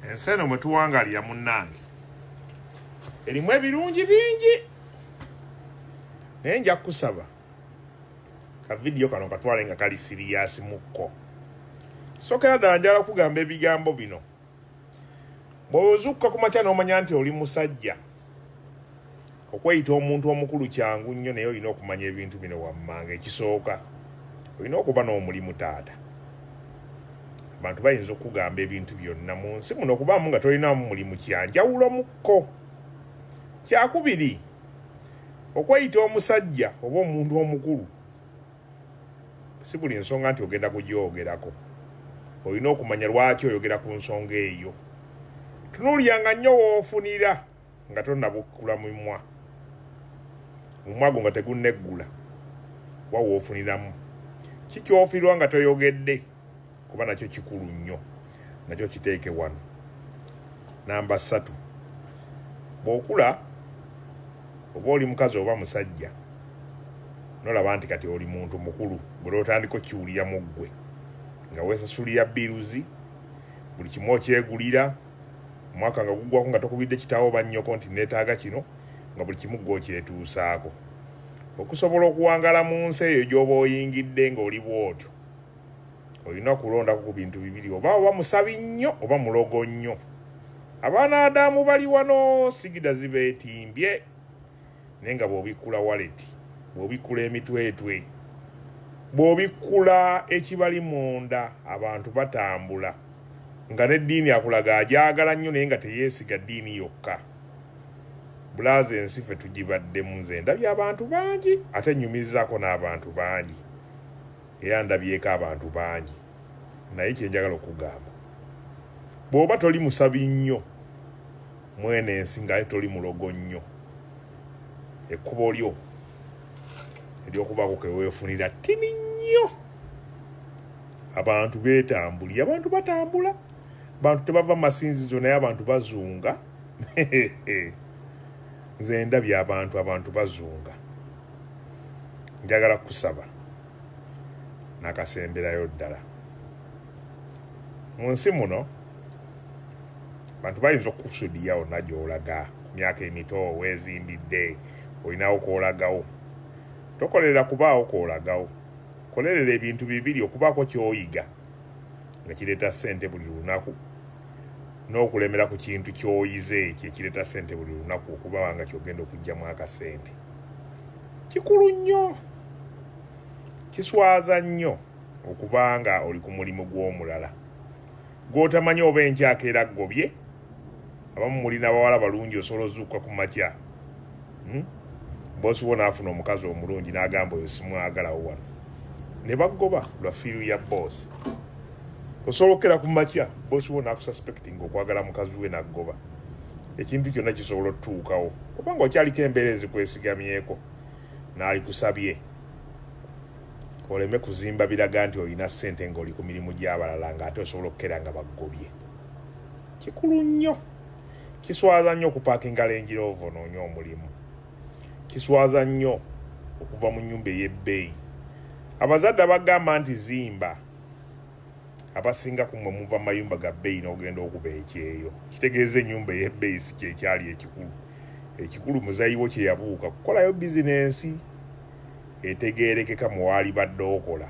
ensi eno mwe tuwangalira munnange erimu ebirungi bingi, naye nja kusaba ka vidiyo kano katwale nga kali siriyasi mukko. Sokera ddala njala kugamba ebigambo bino. Bw'ozukka ku makya n'omanya nti oli musajja, okweyita omuntu omukulu kyangu nnyo, naye olina okumanya ebintu bino wammanga. Ekisooka olina okuba n'omulimu taata. Abantu bayinza okugamba ebintu byonna mu nsi muno okubaamu nga tolinamu mulimu kyanjawulo mukko. Kyakubiri, okweyita omusajja oba omuntu omukulu si buli nsonga nti ogenda kugyogerako. Olina okumanya lwaki oyogera ku nsonga eyo. Tunuulyanga nnyo woofunira nga tonnabukkula mumwa, mumwa gwo nga tegunneggula, wa woofuniramu. Kikyofirwa nga toyogedde, kuba nakyo kikulu nnyo, nakyo kiteeke wano. Namba 3, bw'okula oba oli mukazi oba musajja, nolaba nti kati oli muntu mukulu, gwe otandika kiwulira mu ggwe, nga weesasulira biruzi, buli kimu okyegulira, omwaka nga guggwako nga tokubidde kitaawo oba nnyoko nti neetaaga kino, nga buli kimu ggwe okyetuusaako. Okusobola okuwangala mu nsi eyo gy'oba oyingidde ng'oli bw'otyo, olina okulondako ku bintu bibiri: oba musabi nnyo oba mulogo nnyo. Abaana Adamu bali wano, sigida zibeetimbye, naye nga bw'obikkula waleti, bw'obikkula emitwetwe, bw'obikkula ekibali munda, abantu batambula. Nga n'eddiini akulaga agyagala nnyo naye nga teyeesiga ddiini yokka. Bulaaza ensi ffe tugibaddemu, nze ndabye abantu bangi, ate nnyumizaako n'abantu bangi, era ndabyeko abantu bangi. Naye kyenjagala okugamba, bw'oba toli musabi nnyo mwene ensi nga toli mulogo nnyo, ekkubo lyo ery'okubaako ke weefunira ttini nnyo. Abantu beetambulira, abantu batambula, abantu tebava mu masinzizo naye abantu bazunga. Nze ndabye abantu bazunga. Njagala kusaba nakasemberayo ddala. Mu nsi muno abantu bayinza okukusudiya wonna gy'olaga, ku myaka emito weezimbidde, olinawo kw'olagawo. Tokolerera kubaawo kw'olagawo, kolerera ebintu bibiri: okubaako ky'oyiga nga kireeta ssente buli lunaku, n'okulemera ku kintu ky'oyize ekyo ekireeta ssente buli lunaku, okuba nga ky'ogenda okuggyamu akasente. Kikulu nnyo, kiswaza nnyo okubanga oli ku mulimu gw'omulala gw'otamanyi oba enkyaka era ggobye. Abamu mulina bawala balungi, osobola ozukka ku makya, boosi wo n'afuna omukazi omulungi n'agamba oyo simwagalawo wano, ne bagoba lwa fiiru ya boosi. Osobola okukera ku makya, boosi wo n'akususpectinga okwagala mukazi we n'aggoba. Ekintu kyonna kisobola otutuukawo kubanga okyaliko embeera ezikwesigamyeko, n'alikusabye oleme kuzimba biraga nti olina ssente ng'oli ku mirimu gy'abalala ng'ate osobola okukera nga baggobye. Kikulu nnyo, kiswaza nnyo okupaakinga Range Rover onoonya omulimu. Kiswaza nnyo okuva mu nnyumba ey'ebbeeyi. Abazadde abagamba nti zimba, abasinga ku mmwe muva mu mayumba ga bbeeyi n'ogenda okuba ekyeyo. Kitegeeza ennyumba ey'ebbeeyi si kyekyali ekikulu. Ekikulu muzayiwo kye yabuuka kukolayo bizinensi etegeerekeka mu waali badde okola.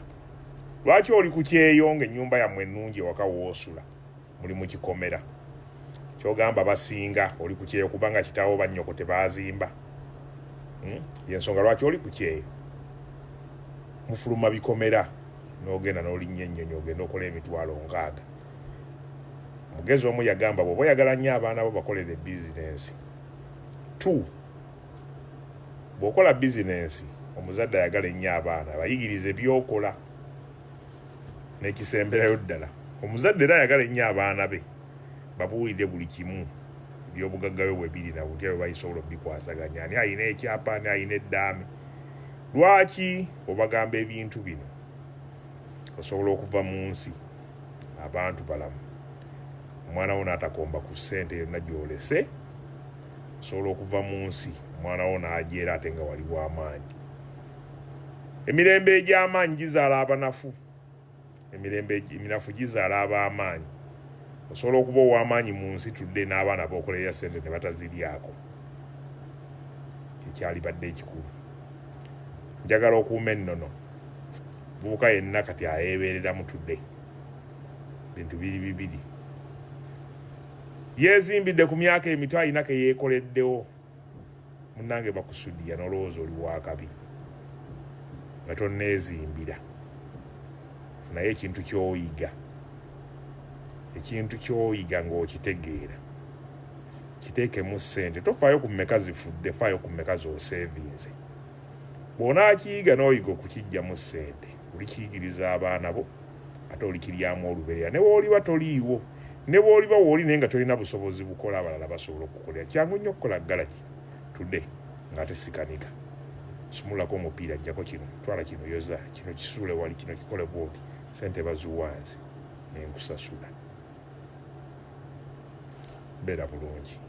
Lwaki oli ku kyeyo ng'ennyumba yammwe ennungi ewaka woosula muli mu kikomera? Kyogamba basinga oli ku kyeyo kubanga kitaawo bannyoko tebaazimba. Yensonga lwaki oli ku kyeyo. Mufuluma bikomera n'ogenda n'olinnya ennyonyi ogenda okola emitwalo 60. Mugezi omu yagamba bw'oba oyagala nnyo abaana bo bakolere bizinensi. 2, bw'okola bizinensi omuzadde ayagala ennyo abaana bayigirize by'okola. N'ekisemberayo ddala, omuzadde era ayagala ennyo abaana be babuulire buli kimu eby'obugagga bwe biri na butya bwe bayisobola obikwasaganya. Ani alina ekyapa, ani alina eddaame. Lwaki obagamba ebintu bino? Osobola okuva mu nsi abantu balamu, omwana wo n'atakomba ku ssente yonna gy'olese. Osobola okuva mu nsi omwana wo n'ajeera ate nga wali bw'amaanyi. Emirembe egy'amaanyi gizaala abanafu, emirembe eminafu gizaala ab'amaanyi. osobola okuba ow'amaanyi mu nsi tudde n'abaana b'okolerera ssente ne bataziryako. Kyalibadde ekikulu. Njagala okuuma ennono. Buuka yenna kati ayeeberera mutudde. Bintu biri bibiri. Yeezimbidde ku myaka emito alina ke yeekoleddewo. Munnange bakusuddiya n'olowooza oli wa kabi. Nga tonneezimbira. Funayo ekintu ky'oyiga. Ekintu ky'oyiga ng'okitegeera. Kiteekemu ssente. Tofaayo ku mmeka zifudde, faayo ku mmeka z'oseevinze. Bw'onaakiyiga n'oyiga okukiggyamu ssente, olikiyigiriza abaana bo, ate olikiryamu olubeerera. Ne bw'oliba toliiwo, ne bw'oliba wooli naye nga tolina busobozi bukola abalala basobola okukolera. Kyangu nnyo okukola galaki tudde ng'ate sikanika. Simulako omupiira ajjako kino, twala kino yoza, kino kisuule wali, kino kikole bwoti, ssente baziwanze ne nkusasula. Beera bulungi.